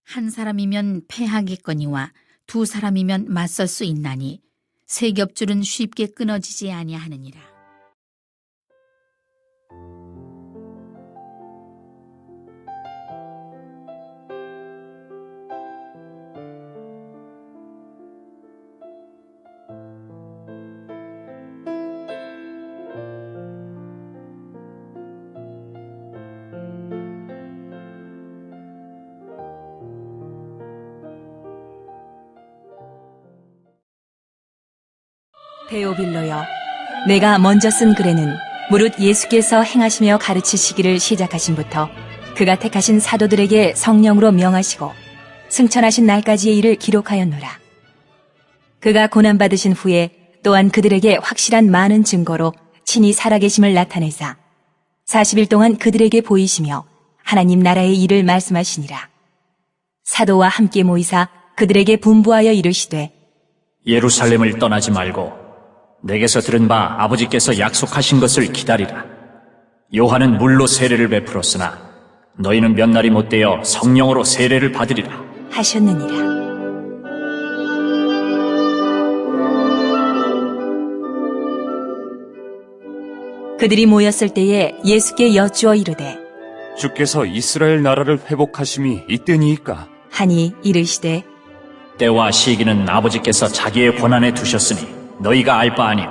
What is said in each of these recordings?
한 사람이면 패하겠거니와 두 사람이면 맞설 수 있나니 세 겹줄은 쉽게 끊어지지 아니하느니라. 데오빌로여, 내가 먼저 쓴 글에는 무릇 예수께서 행하시며 가르치시기를 시작하신부터 그가 택하신 사도들에게 성령으로 명하시고 승천하신 날까지의 일을 기록하였노라. 그가 고난받으신 후에 또한 그들에게 확실한 많은 증거로 친히 살아계심을 나타내사 40일 동안 그들에게 보이시며 하나님 나라의 일을 말씀하시니라. 사도와 함께 모이사 그들에게 분부하여 이르시되 예루살렘을 떠나지 말고 내게서 들은 바 아버지께서 약속하신 것을 기다리라. 요한은 물로 세례를 베풀었으나 너희는 몇 날이 못되어 성령으로 세례를 받으리라 하셨느니라. 그들이 모였을 때에 예수께 여쭈어 이르되 주께서 이스라엘 나라를 회복하심이 이때니이까? 하니 이르시되 때와 시기는 아버지께서 자기의 권한에 두셨으니 너희가 알 바 아니오.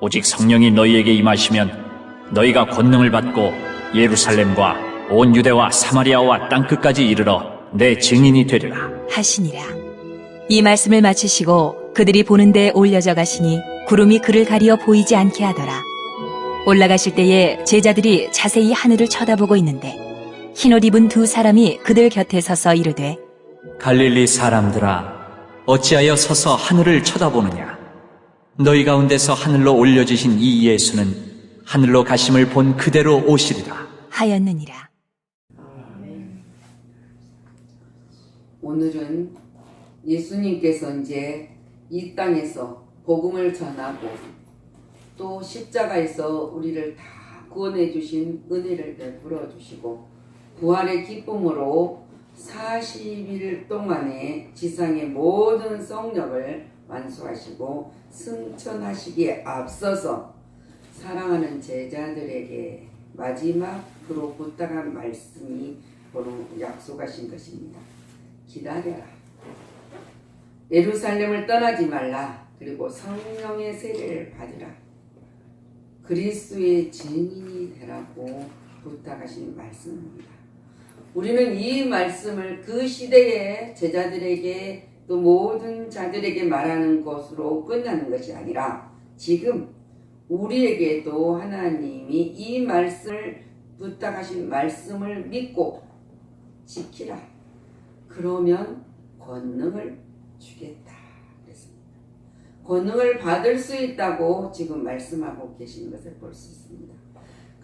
오직 성령이 너희에게 임하시면 너희가 권능을 받고 예루살렘과 온 유대와 사마리아와 땅끝까지 이르러 내 증인이 되리라 하시니라. 이 말씀을 마치시고 그들이 보는 데에 올려져 가시니 구름이 그를 가리어 보이지 않게 하더라. 올라가실 때에 제자들이 자세히 하늘을 쳐다보고 있는데 흰옷 입은 두 사람이 그들 곁에 서서 이르되 갈릴리 사람들아, 어찌하여 서서 하늘을 쳐다보느냐? 너희 가운데서 하늘로 올려지신 이 예수는 하늘로 가심을 본 그대로 오시리라 하였느니라. 오늘은 예수님께서 이제 이 땅에서 복음을 전하고 또 십자가에서 우리를 다 구원해 주신 은혜를 베풀어 주시고 부활의 기쁨으로 40일 동안에 지상의 모든 성령을 완수하시고 승천하시기에 앞서서 사랑하는 제자들에게 마지막으로 부탁한 말씀이 바로 약속하신 것입니다. 기다려라. 예루살렘을 떠나지 말라. 그리고 성령의 세례를 받으라. 그리스도의 증인이 되라고 부탁하신 말씀입니다. 우리는 이 말씀을 그 시대의 제자들에게 또 모든 자들에게 말하는 것으로 끝나는 것이 아니라 지금 우리에게도 하나님이 이 말씀을 부탁하신 말씀을 믿고 지키라. 그러면 권능을 주겠다. 그랬습니다. 권능을 받을 수 있다고 지금 말씀하고 계시는 것을 볼 수 있습니다.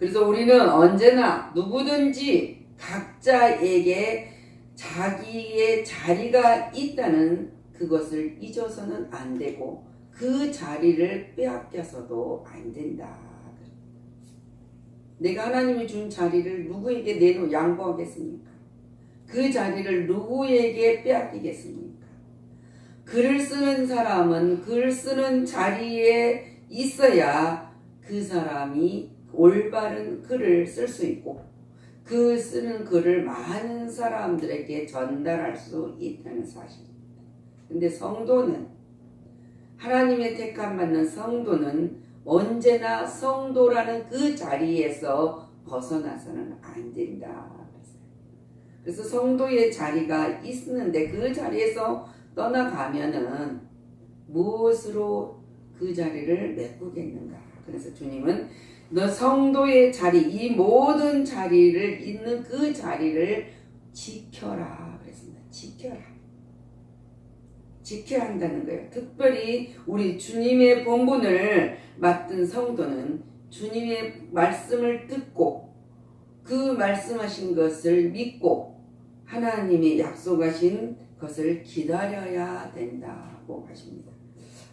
그래서 우리는 언제나 누구든지 각자에게 자기의 자리가 있다는 그것을 잊어서는 안 되고 그 자리를 빼앗겨서도 안 된다. 내가 하나님이 준 자리를 누구에게 양보하겠습니까? 그 자리를 누구에게 빼앗기겠습니까? 글을 쓰는 사람은 글 쓰는 자리에 있어야 그 사람이 올바른 글을 쓸 수 있고 그 쓰는 글을 많은 사람들에게 전달할 수 있다는 사실입니다. 근데 성도는 하나님의 택함 받는 성도는 언제나 성도라는 그 자리에서 벗어나서는 안 된다. 그래서 성도의 자리가 있는데 그 자리에서 떠나가면은 무엇으로 그 자리를 메꾸겠는가? 그래서 주님은 너 성도의 자리, 이 모든 자리를 있는 그 자리를 지켜라 그랬습니다. 지켜라. 지켜야 한다는 거예요. 특별히 우리 주님의 본분을 맡은 성도는 주님의 말씀을 듣고 그 말씀하신 것을 믿고 하나님이 약속하신 것을 기다려야 된다고 하십니다.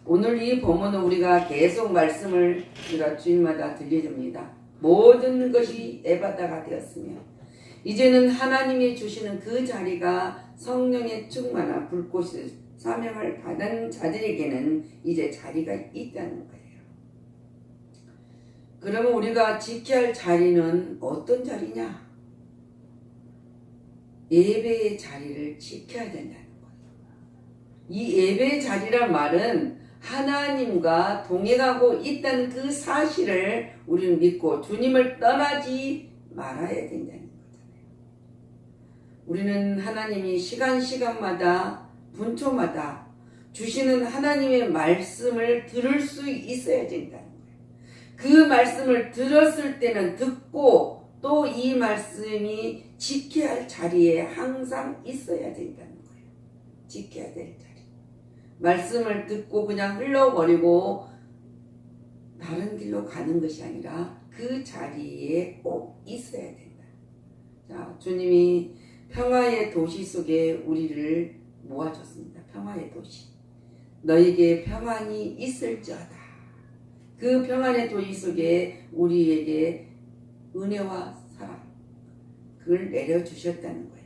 오늘 이 본문은 우리가 계속 말씀을 우리가 주일마다 들려줍니다. 모든 것이 에바다가 되었으며 이제는 하나님이 주시는 그 자리가 성령의 충만한 불꽃을 사명을 받은 자들에게는 이제 자리가 있다는 거예요. 그러면 우리가 지켜야 할 자리는 어떤 자리냐? 예배의 자리를 지켜야 된다는 거예요. 이 예배의 자리란 말은 하나님과 동행하고 있다는 그 사실을 우리는 믿고 주님을 떠나지 말아야 된다는 거잖아요. 우리는 하나님이 시간마다 분초마다 주시는 하나님의 말씀을 들을 수 있어야 된다는 거예요. 그 말씀을 들었을 때는 듣고 또 이 말씀이 지켜야 할 자리에 항상 있어야 된다는 거예요. 지켜야 될 자리. 말씀을 듣고 그냥 흘러버리고 다른 길로 가는 것이 아니라 그 자리에 꼭 있어야 된다. 자, 주님이 평화의 도시 속에 우리를 모아줬습니다. 평화의 도시. 너에게 평안이 있을지어다. 그 평안의 도시 속에 우리에게 은혜와 사랑, 그걸 내려주셨다는 거예요.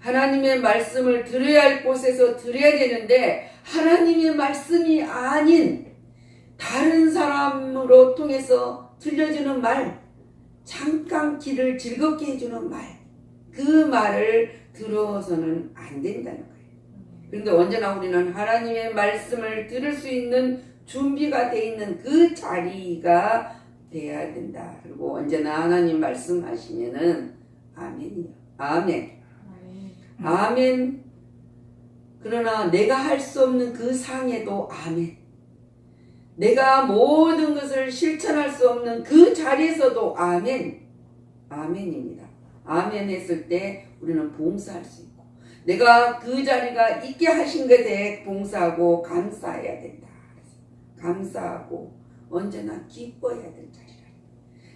하나님의 말씀을 들어야 할 곳에서 들어야 되는데 하나님의 말씀이 아닌 다른 사람으로 통해서 들려주는 말, 잠깐 길을 즐겁게 해주는 말, 그 말을 들어서는 안 된다는 거예요. 그런데 언제나 우리는 하나님의 말씀을 들을 수 있는 준비가 되어 있는 그 자리가 돼야 된다. 그리고 언제나 하나님 말씀하시면은 아멘이요. 아멘. 아멘. 그러나 내가 할 수 없는 그 상에도 아멘. 내가 모든 것을 실천할 수 없는 그 자리에서도 아멘. 아멘입니다. 아멘 했을 때 우리는 봉사할 수 있고 내가 그 자리가 있게 하신 것에 봉사하고 감사해야 된다. 감사하고 언제나 기뻐해야 될 자리라.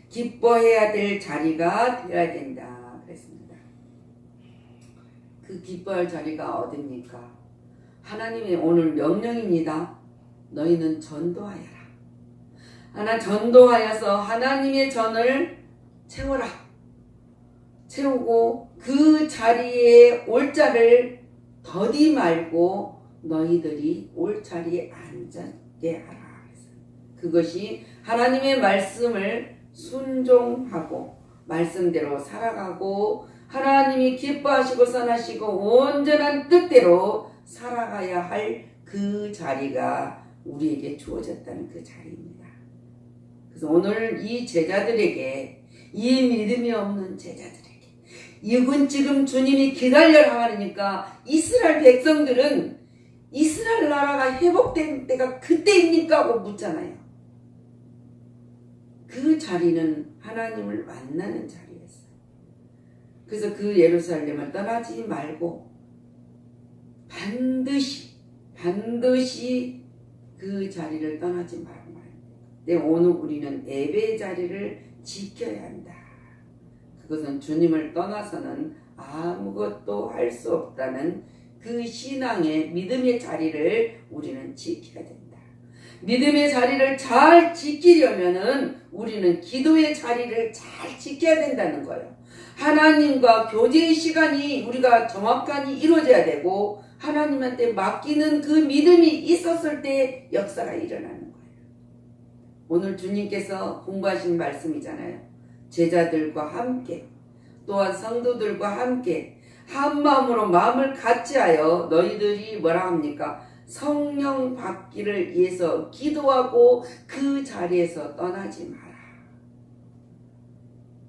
기뻐해야 될 자리가 되어야 된다. 그랬습니다. 그 기뻐할 자리가 어딥니까? 하나님의 오늘 명령입니다. 너희는 전도하여라. 하나 전도하여서 하나님의 전을 채워라. 채우고 그 자리에 올 자를 더디 말고 너희들이 올 자리에 앉게 하라. 그것이 하나님의 말씀을 순종하고 말씀대로 살아가고 하나님이 기뻐하시고 선하시고 온전한 뜻대로 살아가야 할 그 자리가 우리에게 주어졌다는 그 자리입니다. 그래서 오늘 이 제자들에게, 이 믿음이 없는 제자들에게, 이건 지금 주님이 기다려라 하니까 이스라엘 백성들은 이스라엘 나라가 회복된 때가 그때입니까? 하고 묻잖아요. 그 자리는 하나님을 만나는 자리였어요. 그래서 그 예루살렘을 떠나지 말고 반드시 그 자리를 떠나지 말고 말입니다. 근데 오늘 우리는 예배의 자리를 지켜야 한다. 그것은 주님을 떠나서는 아무것도 할 수 없다는 그 신앙의 믿음의 자리를 우리는 지켜야 된다. 믿음의 자리를 잘 지키려면은 우리는 기도의 자리를 잘 지켜야 된다는 거예요. 하나님과 교제의 시간이 우리가 정확하게 이루어져야 되고 하나님한테 맡기는 그 믿음이 있었을 때 역사가 일어나는 거예요. 오늘 주님께서 공부하신 말씀이잖아요. 제자들과 함께 또한 성도들과 함께 한 마음으로 마음을 같이하여 너희들이 뭐라 합니까? 성령 받기를 위해서 기도하고 그 자리에서 떠나지 마라.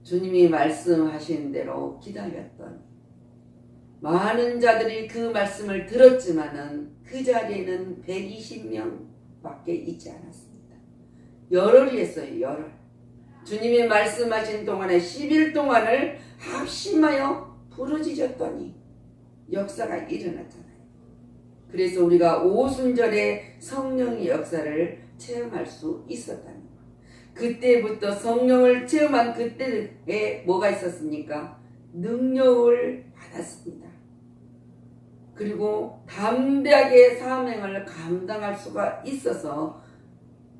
주님이 말씀하신 대로 기다렸던 많은 자들이 그 말씀을 들었지만은 그 자리에는 120명밖에 있지 않았습니다. 열흘이 했어요. 열흘. 주님이 말씀하신 동안에 10일 동안을 합심하여 부르짖었더니 역사가 일어났잖아요. 그래서 우리가 오순절에 성령의 역사를 체험할 수 있었다는 거예요. 그때부터 성령을 체험한 그때에 뭐가 있었습니까? 능력을 받았습니다. 그리고 담대하게 사명을 감당할 수가 있어서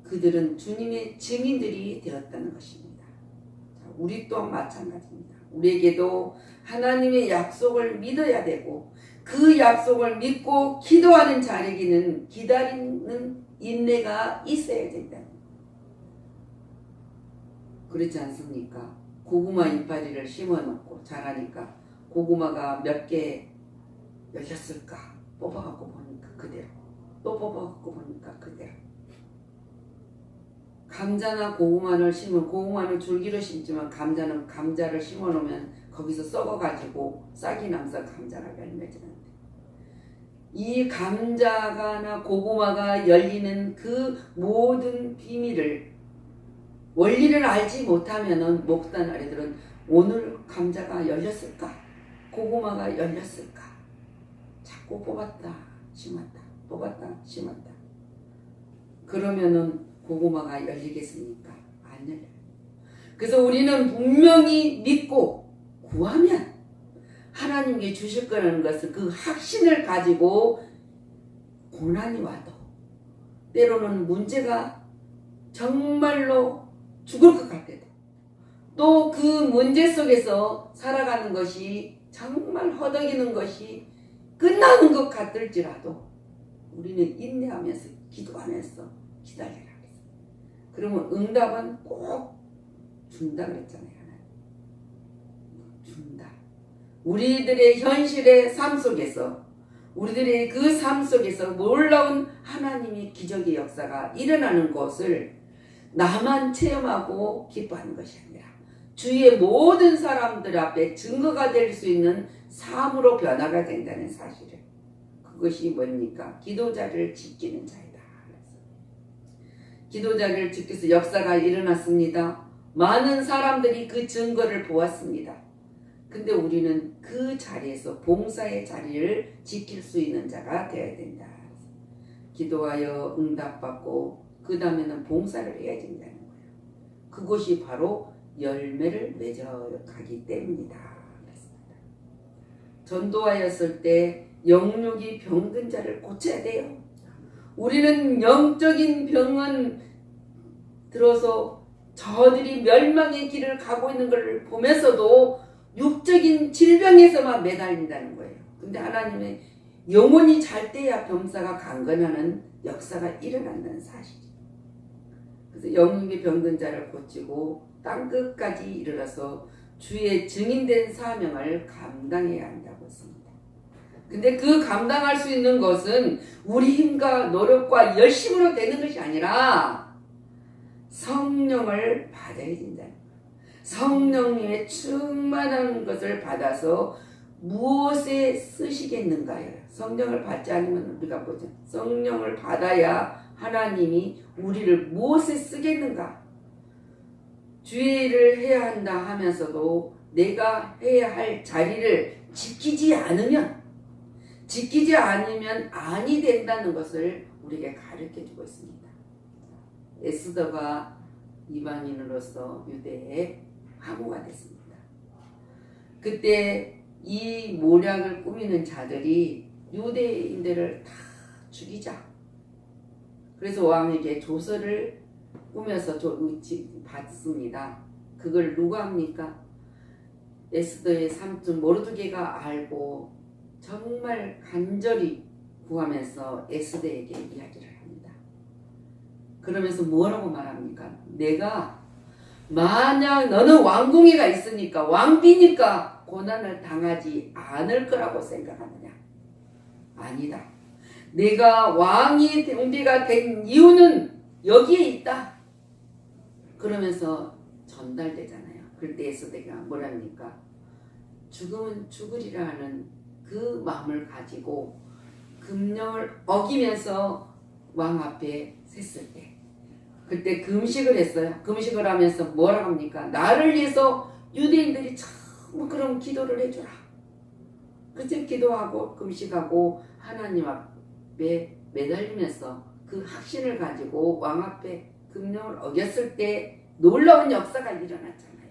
그들은 주님의 증인들이 되었다는 것입니다. 우리 또한 마찬가지입니다. 우리에게도 하나님의 약속을 믿어야 되고 그 약속을 믿고 기도하는 자에게는 기다리는 인내가 있어야 된다. 그렇지 않습니까? 고구마 이파리를 심어놓고 자라니까 고구마가 몇 개 열렸을까? 뽑아갖고 보니까 그대로. 또 뽑아갖고 보니까 그대로. 감자나 고구마를 심으면 고구마는 줄기로 심지만 감자는 감자를 심어놓으면 거기서 썩어가지고 싹이 나면서 감자가 열매지는데 이 감자가나 고구마가 열리는 그 모든 비밀을 원리를 알지 못하면은 목단 아이들은 오늘 감자가 열렸을까? 고구마가 열렸을까? 자꾸 뽑았다 심었다 뽑았다 심었다. 그러면은 고구마가 열리겠습니까? 안 열려요. 그래서 우리는 분명히 믿고 구하면 하나님께 주실 거라는 것을 그 확신을 가지고 고난이 와도 때로는 문제가 정말로 죽을 것 같아도 또 그 문제 속에서 살아가는 것이 정말 허덕이는 것이 끝나는 것 같을지라도 우리는 인내하면서 기도하면서 기다리라 그랬어요. 그러면 응답은 꼭 준다 그랬잖아요. 준다. 우리들의 현실의 삶 속에서 우리들의 그 삶 속에서 놀라운 하나님의 기적의 역사가 일어나는 것을 나만 체험하고 기뻐하는 것이 아니라 주위의 모든 사람들 앞에 증거가 될 수 있는 삶으로 변화가 된다는 사실을. 그것이 뭡니까? 기도자를 지키는 자이다. 기도자를 지켜서 역사가 일어났습니다. 많은 사람들이 그 증거를 보았습니다. 근데 우리는 그 자리에서 봉사의 자리를 지킬 수 있는 자가 되어야 된다. 기도하여 응답받고 그 다음에는 봉사를 해야 된다는 거예요. 그것이 바로 열매를 맺어가기 때문이다. 그랬습니다. 전도하였을 때 영육이 병든 자를 고쳐야 돼요. 우리는 영적인 병은 들어서 저들이 멸망의 길을 가고 있는 것을 보면서도 육적인 질병에서만 매달린다는 거예요. 근데 하나님의 영혼이 잘 때야 병사가 강건하는 역사가 일어난다는 사실이에요. 그래서 영육이 병든 자를 고치고 땅끝까지 이르러서 주의 증인된 사명을 감당해야 한다고 했습니다. 근데 그 감당할 수 있는 것은 우리 힘과 노력과 열심으로 되는 것이 아니라 성령을 받아야 된다. 성령님의 충만한 것을 받아서 무엇에 쓰시겠는가요? 성령을 받지 않으면 우리가 보죠. 성령을 받아야 하나님이 우리를 무엇에 쓰겠는가? 주의를 해야 한다 하면서도 내가 해야 할 자리를 지키지 않으면 아니 된다는 것을 우리에게 가르쳐주고 있습니다. 에스더가 이방인으로서 유대의 항우가 됐습니다. 그때 이 모략을 꾸미는 자들이 유대인들을 다 죽이자. 그래서 왕에게 조서를 꾸며서 받습니다. 그걸 누가 합니까? 에스더의 삼촌 모르드게가 알고 정말 간절히 구하면서 에스더에게 이야기를 합니다. 그러면서 뭐라고 말합니까? 내가 만약 너는 왕궁이가 있으니까 왕비니까 고난을 당하지 않을 거라고 생각하느냐? 아니다. 내가 왕이 왕비가 된 이유는 여기에 있다. 그러면서 전달되잖아요. 그럴 때 에스더가 뭐랍니까? 죽으면 죽으리라 하는 그 마음을 가지고 금령을 어기면서 왕 앞에 섰을 때 그때 금식을 했어요. 금식을 하면서 뭐라 합니까? 나를 위해서 유대인들이 참 그런 기도를 해주라. 그때 기도하고 금식하고 하나님 앞에 매달리면서 그 확신을 가지고 왕 앞에 금령을 어겼을 때 놀라운 역사가 일어났잖아요.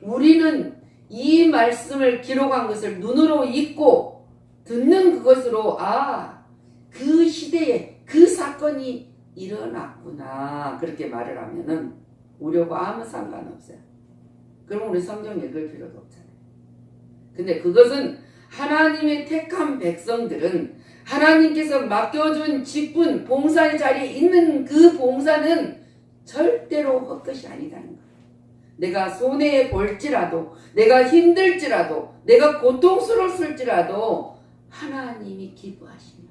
우리는 이 말씀을 기록한 것을 눈으로 읽고 듣는 그것으로 그 시대에 그 사건이 일어났구나 그렇게 말을 하면은 우리하고 아무 상관없어요. 그럼 우리 성경 읽을 필요도 없잖아요. 근데 그것은 하나님의 택한 백성들은 하나님께서 맡겨준 직분, 봉사의 자리에 있는 그 봉사는 절대로 헛것이 아니다는 거예요. 내가 손해 볼지라도, 내가 힘들지라도, 내가 고통스러웠을지라도 하나님이 기뻐하시면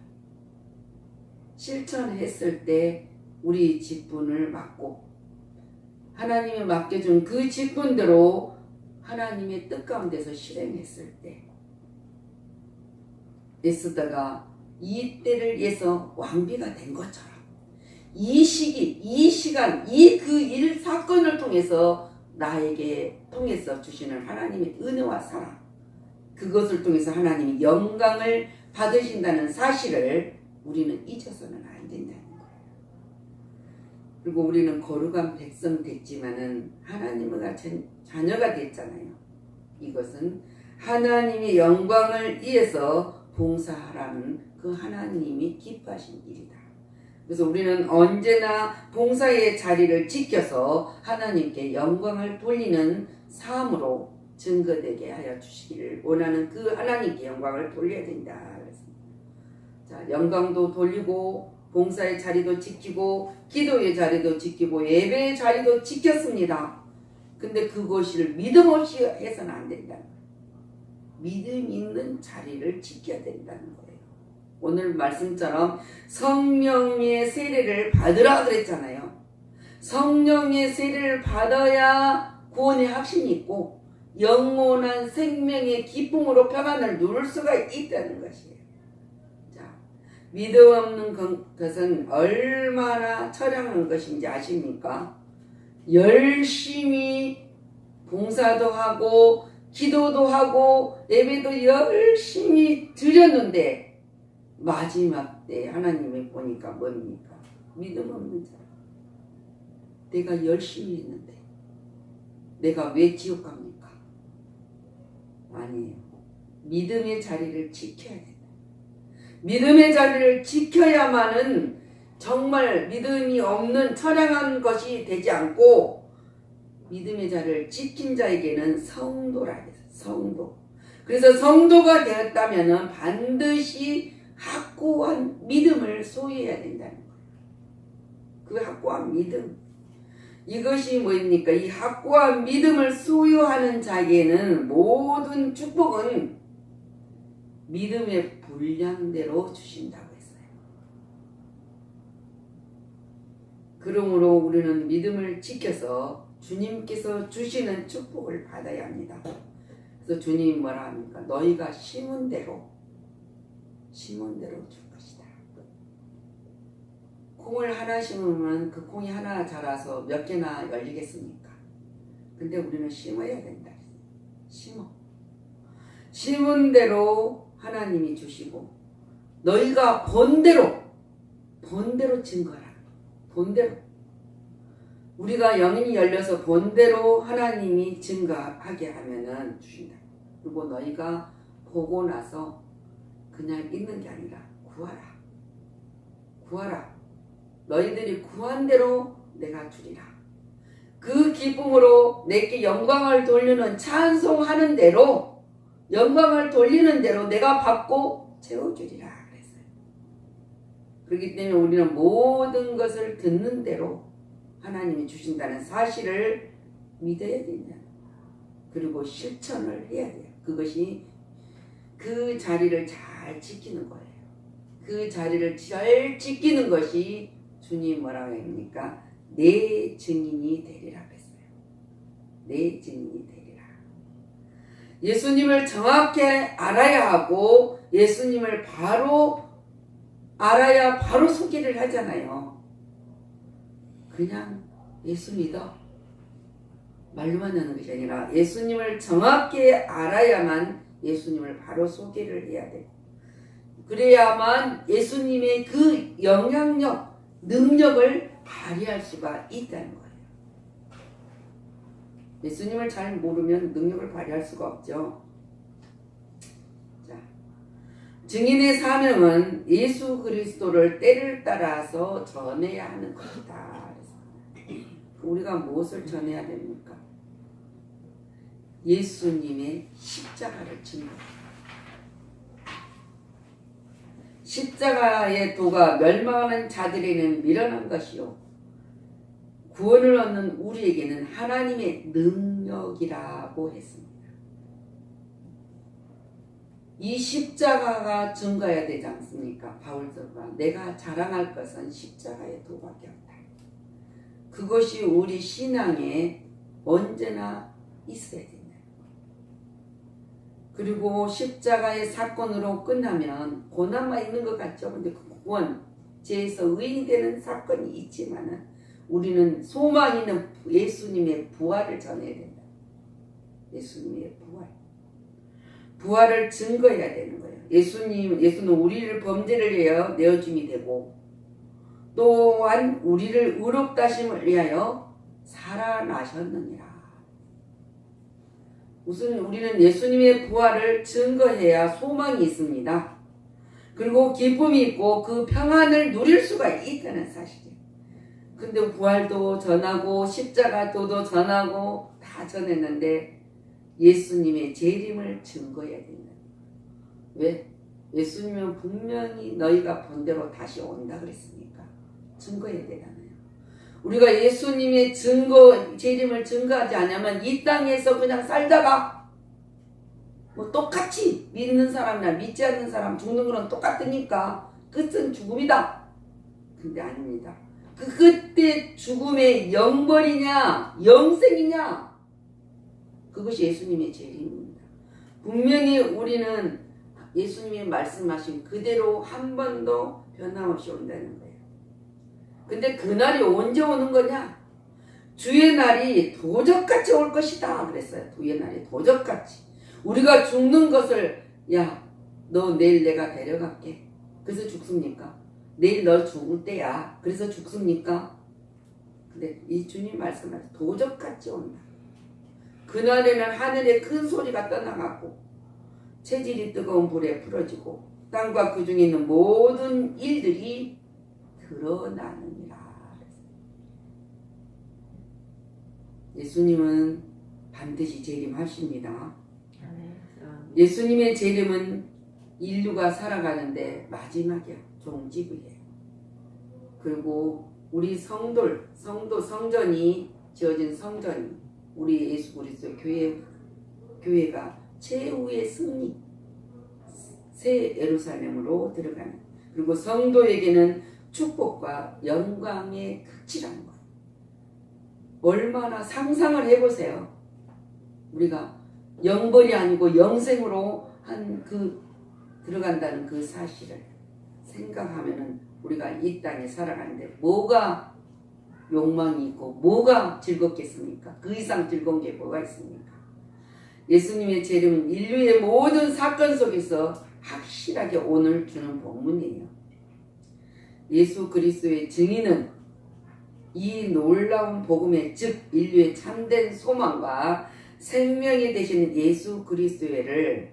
실천했을 때 우리 직분을 맡고 하나님이 맡겨준 그 직분대로 하나님의 뜻 가운데서 실행했을 때 에스더가 이 때를 위해서 왕비가 된 것처럼 이 시기, 이 시간, 이 그 일 사건을 통해서 나에게 통해서 주시는 하나님의 은혜와 사랑, 그것을 통해서 하나님이 영광을 받으신다는 사실을 우리는 잊어서는 안 된다는 거예요. 그리고 우리는 거룩한 백성 됐지만은 하나님의 자녀가 됐잖아요. 이것은 하나님의 영광을 위해서 봉사하라는 그 하나님이 기뻐하신 일이다. 그래서 우리는 언제나 봉사의 자리를 지켜서 하나님께 영광을 돌리는 삶으로 증거되게 하여 주시기를 원하는 그 하나님께 영광을 돌려야 된다. 자, 영광도 돌리고 봉사의 자리도 지키고 기도의 자리도 지키고 예배의 자리도 지켰습니다. 근데 그것을 믿음 없이 해서는 안 된다는 거예요. 믿음 있는 자리를 지켜야 된다는 거예요. 오늘 말씀처럼 성령의 세례를 받으라 그랬잖아요. 성령의 세례를 받아야 구원의 확신이 있고 영원한 생명의 기쁨으로 평안을 누릴 수가 있다는 것이에요. 자, 믿음 없는 것은 얼마나 처량한 것인지 아십니까? 열심히 봉사도 하고 기도도 하고 예배도 열심히 드렸는데 마지막 때 하나님이 보니까 뭡니까? 믿음 없는 자라. 내가 열심히 했는데 내가 왜 지옥 갑니까? 아니에요. 믿음의 자리를 지켜야 된다. 믿음의 자리를 지켜야만은 정말 믿음이 없는 처량한 것이 되지 않고 믿음의 자리를 지킨 자에게는 성도라 해서 성도. 그래서 성도가 되었다면 반드시 확고한 믿음을 소유해야 된다는 거예요. 그 확고한 믿음. 이것이 뭐입니까? 이 확고한 믿음을 소유하는 자에게는 모든 축복은 믿음의 분량대로 주신다고 했어요. 그러므로 우리는 믿음을 지켜서 주님께서 주시는 축복을 받아야 합니다. 그래서 주님이 뭐라 합니까? 너희가 심은 대로 줄 것이다. 콩을 하나 심으면 그 콩이 하나 자라서 몇 개나 열리겠습니까? 근데 우리는 심어야 된다. 심은 대로 하나님이 주시고 너희가 본대로 증거하라. 본대로 우리가 영이 열려서 본대로 하나님이 증거하게 하면은 주신다. 그리고 너희가 보고 나서 그냥 있는 게 아니라 구하라. 너희들이 구한 대로 내가 주리라. 그 기쁨으로 내게 영광을 돌리는 찬송하는 대로 영광을 돌리는 대로 내가 받고 채워주리라 그랬어요. 그렇기 때문에 우리는 모든 것을 듣는 대로 하나님이 주신다는 사실을 믿어야 된다. 그리고 실천을 해야 돼요. 그것이 그 자리를 잘 지키는 거예요. 그 자리를 잘 지키는 것이 주님 뭐라고 합니까? 내 증인이 되리라 했어요. 내 증인이 되리라. 예수님을 정확히 알아야 하고 예수님을 바로 알아야 바로 소개를 하잖아요. 그냥 예수 믿어 말로만 하는 것이 아니라 예수님을 정확히 알아야만 예수님을 바로 소개를 해야 되고 그래야만 예수님의 그 영향력, 능력을 발휘할 수가 있다는 거예요. 예수님을 잘 모르면 능력을 발휘할 수가 없죠. 자, 증인의 사명은 예수 그리스도를 때를 따라서 전해야 하는 것이다. 우리가 무엇을 전해야 됩니까? 예수님의 십자가를 증거합니다. 십자가의 도가 멸망하는 자들에게는 미련한 것이요 구원을 얻는 우리에게는 하나님의 능력이라고 했습니다. 이 십자가가 증거해야 되지 않습니까? 바울서가 내가 자랑할 것은 십자가의 도밖에 없다. 그것이 우리 신앙에 언제나 있어야 된다. 그리고 십자가의 사건으로 끝나면 고난만 있는 것 같죠. 근데 그 구원, 죄에서 의인이 되는 사건이 있지만은 우리는 소망 있는 예수님의 부활을 전해야 된다. 예수님의 부활. 부활을 증거해야 되는 거예요. 예수는 우리를 범죄를 위하여 내어줌이 되고 또한 우리를 의롭다 하심을 위하여 살아나셨느니라. 우선 우리는 예수님의 부활을 증거해야 소망이 있습니다. 그리고 기쁨이 있고 그 평안을 누릴 수가 있다는 사실이에요. 근데 부활도 전하고 십자가도도 전하고 다 전했는데 예수님의 재림을 증거해야 된다. 왜? 예수님은 분명히 너희가 본대로 다시 온다 그랬으니까 증거해야 되잖아요. 우리가 예수님의 재림을 증거하지 않으면 이 땅에서 그냥 살다가 뭐 똑같이 믿는 사람이나 믿지 않는 사람 죽는 거는 똑같으니까 끝은 죽음이다. 근데 아닙니다. 그때 죽음의 영벌이냐 영생이냐 그것이 예수님의 재림입니다. 분명히 우리는 예수님이 말씀하신 그대로 한 번도 변함없이 온다는 거예요. 근데 그날이 언제 오는 거냐? 주의 날이 도적같이 올 것이다 그랬어요. 주의 날이 도적같이. 우리가 죽는 것을 야, 너 내일 내가 데려갈게. 그래서 죽습니까? 내일 너 죽을 때야. 그래서 죽습니까? 근데 이 주님 말씀하신 도적같이 온다. 그날에는 하늘에 큰 소리가 떠나가고 체질이 뜨거운 불에 풀어지고 땅과 그 중에 있는 모든 일들이 드러나느니라. 예수님은 반드시 재림하십니다. 예수님의 재림은 인류가 살아가는데 마지막이야. 종지부예요. 그리고 우리 성전이 지어진 성전이 우리 예수 그리스도 교회가 최후의 승리 새 예루살렘으로 들어가는 그리고 성도에게는 축복과 영광의 극치라는 거예요. 얼마나 상상을 해보세요. 우리가 영벌이 아니고 영생으로 들어간다는 그 사실을 생각하면은 우리가 이 땅에 살아가는데 뭐가 욕망이 있고 뭐가 즐겁겠습니까? 그 이상 즐거운 게 뭐가 있습니까? 예수님의 재림은 인류의 모든 사건 속에서 확실하게 오늘 주는 복문이에요. 예수 그리스도의 증인은 이 놀라운 복음의 즉 인류의 참된 소망과 생명이 되시는 예수 그리스도를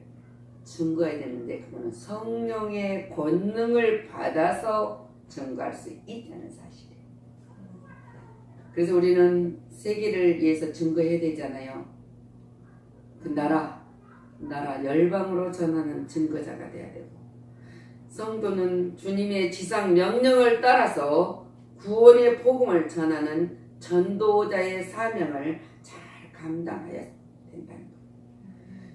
증거해야 되는데 그거는 성령의 권능을 받아서 증거할 수 있다는 사실이에요. 그래서 우리는 세계를 위해서 증거해야 되잖아요. 그 나라 열방으로 전하는 증거자가 돼야 되고 성도는 주님의 지상 명령을 따라서 구원의 복음을 전하는 전도자의 사명을 잘 감당해야 된다는 거예요.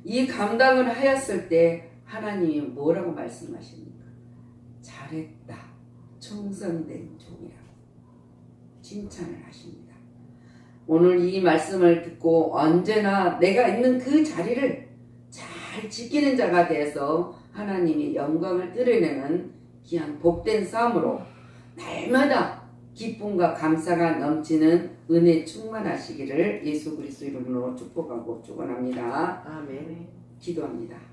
이 감당을 하였을 때 하나님이 뭐라고 말씀하십니까? 잘했다. 충성된 종이라고 칭찬을 하십니다. 오늘 이 말씀을 듣고 언제나 내가 있는 그 자리를 잘 지키는 자가 되어서 하나님의 영광을 드러내는 귀한 복된 삶으로 날마다 기쁨과 감사가 넘치는 은혜 충만하시기를 예수 그리스도 이름으로 축복하고 축원합니다. 아멘. 기도합니다.